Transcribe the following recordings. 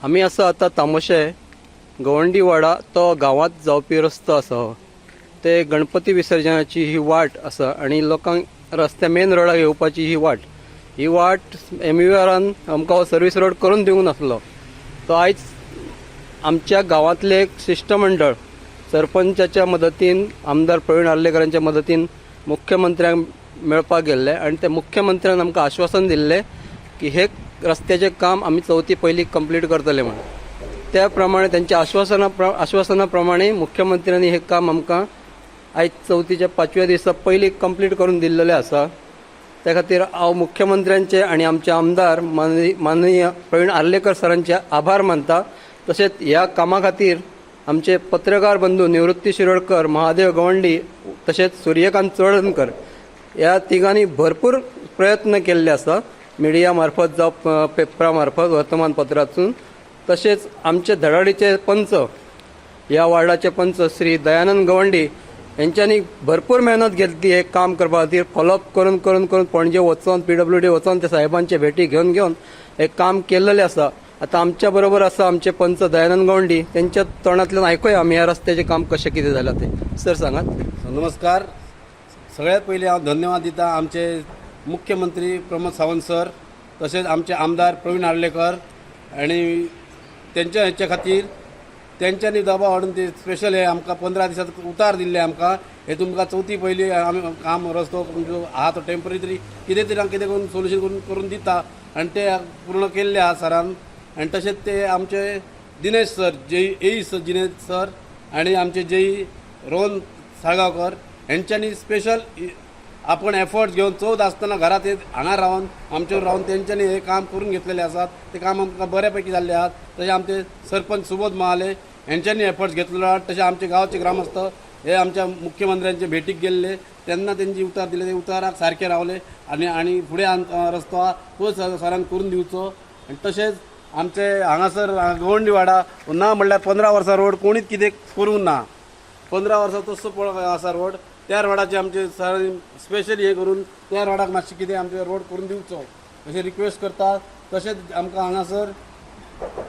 आमी आसा आतां तामोशे गवंडी वाडा तो गांवांत जावपी रस्तो आसा हो ते गणपती विसर्जनाची ही वाट आसा आणि लोकांक रस्त्या मेन रोडाक येवपाची ही वाट MURन आमकां हो सर्वीस रोड करून दिवंक नासलो. तो आयज आमच्या गांवांतले एक शिष्टमंडळ सरपंचाच्या मदतीन आमदार प्रवीण आर्लेकरांच्या मदतीन मुख्यमंत्र्यांक मेळपाक गेल्ले आणि ते मुख्यमंत्र्यान आमकां आश्वासन दिल्लें की हे रस्त्याचे काम आमी चवथी पयलीं कंप्लीट करतले म्हणून. त्या प्रमाणे त्यांच्या आश्वासना प्रमाणे मुख्यमंत्र्यांनी हे काम आमकां आयज चवथीच्या 5व्या दिसा पयलीं कंप्लीट करून दिल्लेले आसा. त्या खातीर हांव मुख्यमंत्र्यांचे आणि आमचे आमदार माननीय प्रवीण आर्लेकर सरांचे आभार मानता. तशेंच ह्या कामा खातीर आमचे पत्रकार बंधू निवृत्ती शिरोडकर, महादेव गवंडी तशेंच सूर्यकांत चोडणकर ह्या तिगांनी भरपूर प्रयत्न केल्ले आसा मिडिया मार्फत जावं पेपरा मार्फत वर्तमानपत्रातून. तशेंच आमचे धडाडीचे पंच ह्या वार्डाचे पंच श्री दयानंद गवंडी यांच्यानी भरपूर मेहनत घेतली हे काम करपा खातीर. फॉलोअप करून करून करून पणजे वचून PWD वचून त्या साहेबांचे भेटी घेवन हे काम केल्लेले आसा. आता आमच्या बरोबर आसा आमचे पंच दयानंद गवंडी, त्यांच्या तोंडातल्यान आयकूया आमी ह्या रस्त्याचे काम कशें कितें जालां ते. सर सांगात. नमस्कार. सगळ्यात पयलीं हांव धन्यवाद दिता आमचे मुख्यमंत्री प्रमोद सावंत सर तशेंच आमचे आमदार प्रवीण आर्लेकर आणि त्यांच्या हेच्या खातीर त्यांच्यांनी दबाव हाडून ते स्पेशल हे आमकां 15 दिसाचो उतार दिल्ले आमकां. हे तुमकां चवथी पयलीं आमी काम रस्तो आहा तो टेम्पररी कितें तरी कितें करून सोल्युशन करून दिता आनी ते पूर्ण केल्ले आहा सरान. आनी तशेंच ते आमचे Dinesh sir JE Dinesh sir आणि आमचे जेई रोहन साळगांवकर यांच्यानी स्पेशल आपण एफर्ट्स घेवन चवथ आसतना घरात हांगा रावन आमचे रावन तेंच्यांनी हे काम करून घेतलेले आसात. ते काम आमकां बऱ्यापैकी जाल्ले आहात. तशें आमचे सरपंच सुबोध महाले यांच्यांनी एफर्ट्स घेतलेले आहात. तशें आमचे गांवचे ग्रामस्थ हे आमच्या मुख्यमंत्र्यांचे भेटीक गेल्ले तेन्ना तेंची उतार दिले. ते उताराक सारखे रावले आणि फुडें रस्तो आहा तो सरान करून दिवचो. आनी तशेंच आमचे हांगासर गवंडी वाडा ना म्हणल्यार 15 वर्सां रोड कोणीच कितें करूंक ना. 15 वर्सां तसो पळोवंक आसा रोड. त्या रोडाचे आमचे सर स्पेशली हे करून त्या रोडाक मातशें कितें आमचे रोड करून दिवचो अशें रिक्वेस्ट करता. तशेंच आमकां हांगासर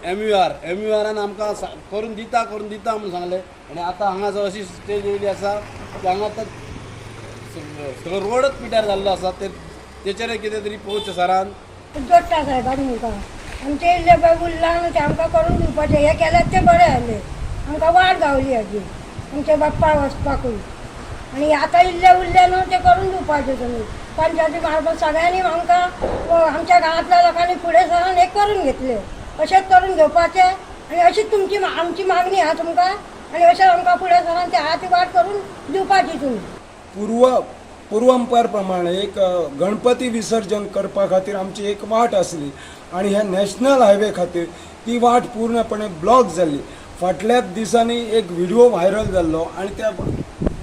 MURन आमकां करून दिता म्हणून सांगलें. आनी आतां हांगासर अशी स्टेज येयली आसा की हांगा आतां सगळो रोडच पिड्यार जाल्लो आसा. तेचेर कितें तरी पळोवचें सरान. जोडटा साहेबान आमकां आमचे इल्ले पळय उरलां ते आमकां करून दिवपाचें. हे केल्यार ते बरें जालें. आमकां वाट गावली हाजी आमच्या बाप्पा वचपाकूय. आणि आता इल्ले उरले न्हू ते करून दिवपाचे तुमी पंचायती मार्फत सगळ्यांनी आमकां आमच्या गांवांतल्या लोकांनी फुडें सरून हे करून घेतले. अशेंच करून घेवपाचें आनी अशीच तुमची आमची मागणी आहा तुमकां. आनी अशें आमकां फुडें सरून ते आहा ती वाट करून दिवपाची तुमी. पूर्वंपार प्रमाणे एक गणपती विसर्जन करपा खातीर आमची एक वाट आसली आणि ह्या नॅशनल हायवे खातीर ती वाट पूर्णपणे ब्लॉक जाल्ली. फाटल्याच दिसांनी एक व्हिडिओ व्हायरल जाल्लो आणि त्या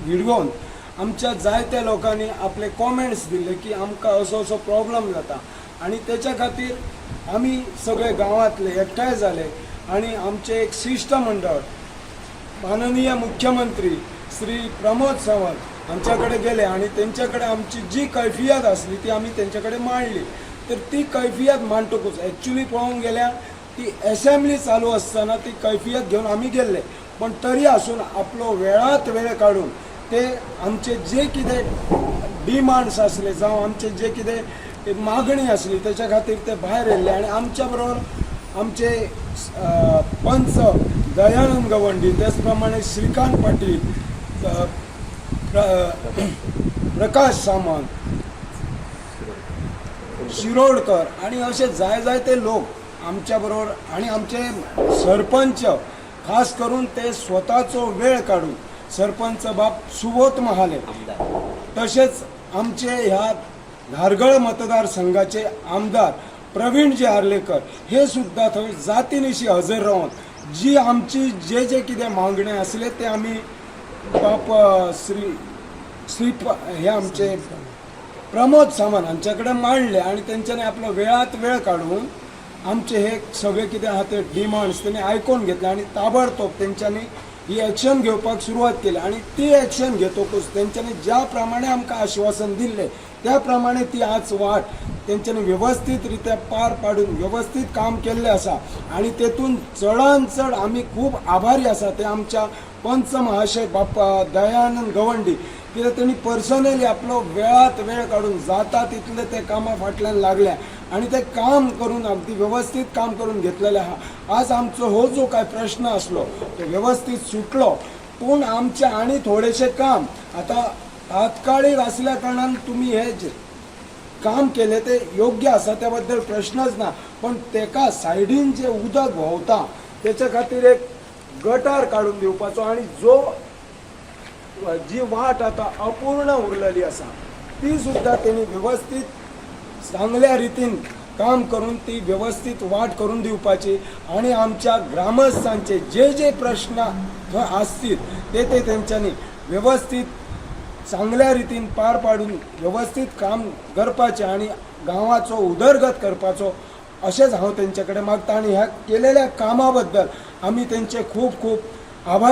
व्हिडिओन आमच्या जायत्या लोकांनी आपले कॉमेंट्स दिले की आमकां असो प्रॉब्लेम जाता. आणि त्याच्या खातीर आमी सगळे गांवांतले एकठांय जाले आणि आमचे एक शिष्टमंडळ माननीय मुख्यमंत्री श्री प्रमोद सावंत हांच्याकडे गेले आणि त्यांच्याकडे आमची जी कैफियत आसली ती आमी त्यांच्याकडे मांडली. तर ती कैफियत मांडटकूच ॲक्च्युली पळोवंक गेल्यार ती असेंब्ली चालू आसतना ती कैफियत घेवन आमी गेल्ले. पण तरी आसून आपलो वेळात वेळ काढून ते आमचे जे कितें डिमांड्स आसले जावं आमचे जे कितें मागणी आसली त्याच्या खातीर ते भायर येयल्ले. आणि आमच्या बरोबर आमचे पंच दयानंद गवंडी, त्याच प्रमाणे श्रीकांत पाटील, प्रकाश सामंत, शिरोडकर आणि असे जायते लोक आमच्या बरोबर. आणि आमचे सरपंच खास करून ते स्वतःचो वेळ काढून सरपंच बाप सुबोध महाले तसेच आमचे ह्या धारगळ मतदारसंघाचे आमदार प्रवीणजी आर्लेकर हे सुद्धा थंय जातीनिशी हजर रावन जी आमची जे कितें मागण्यो आसले ते आमी बाप श्री हे आमचे प्रमोद सावंत हांचे कडेन मांडले. आणि तेंच्यांनी आपलो वेळात वेळ काढून आमचे हे सगळे कितें आहा ते डिमांड्स तेणी आयकून घेतले आणि ताबडतोब तेंच्यांनी ही ॲक्शन घेवपाक सुरवात केली. आणि ती ॲक्शन घेतकूच तेंच्यांनी ज्या प्रमाणे आमकां आश्वासन दिल्लें त्या प्रमाणे ती आज वाट तेंच्यांनी व्यवस्थितरित्या पार पाडून व्यवस्थित काम केल्लें आसा आणि तेतून चडांत चड आमी खूब आभारी आसा ते आमच्या पंच महाशय बाप्पा दयानंद गवंडी, कित्याक तेणी पर्सनली आपलो वेळात वेळ काडून जाता तितले ते कामा फाटल्यान लागल्या आणि ते काम करून अगदी व्यवस्थित काम करून घेतलेले आहा. आज आमचो हो जो काय प्रश्न असलो तो व्यवस्थित सुटलो, पूण आमचे आणि थोडेशे काम आता तात्काळीक असल्या कारणान तुम्ही हे जे काम केले ते योग्य आसा त्या बद्दल प्रश्नच ना, पण तेका सायडीन जे उदक व्हांवता तेच्या खातीर एक गटार काडून दिवपाचो आणि जी वाट आता अपूर्ण उरलेली आसा ती सुद्धा त्यांनी व्यवस्थित चांगल्या रितीन काम करून ती व्यवस्थित वाट करून दिवपाची आणि आमच्या ग्रामस्थांचे जे जे प्रश्न थंय असतील ते तेंच्यांनी व्यवस्थित चांगल्या रितीन पार पाडून व्यवस्थित काम करपाचें आणि गांवाचो उदरगत करपाचो अशेंच हांव तेंचे कडेन मागता. आणि ह्या केलेल्या कामा बद्दल आमी तेंचे खूब खूब आभारी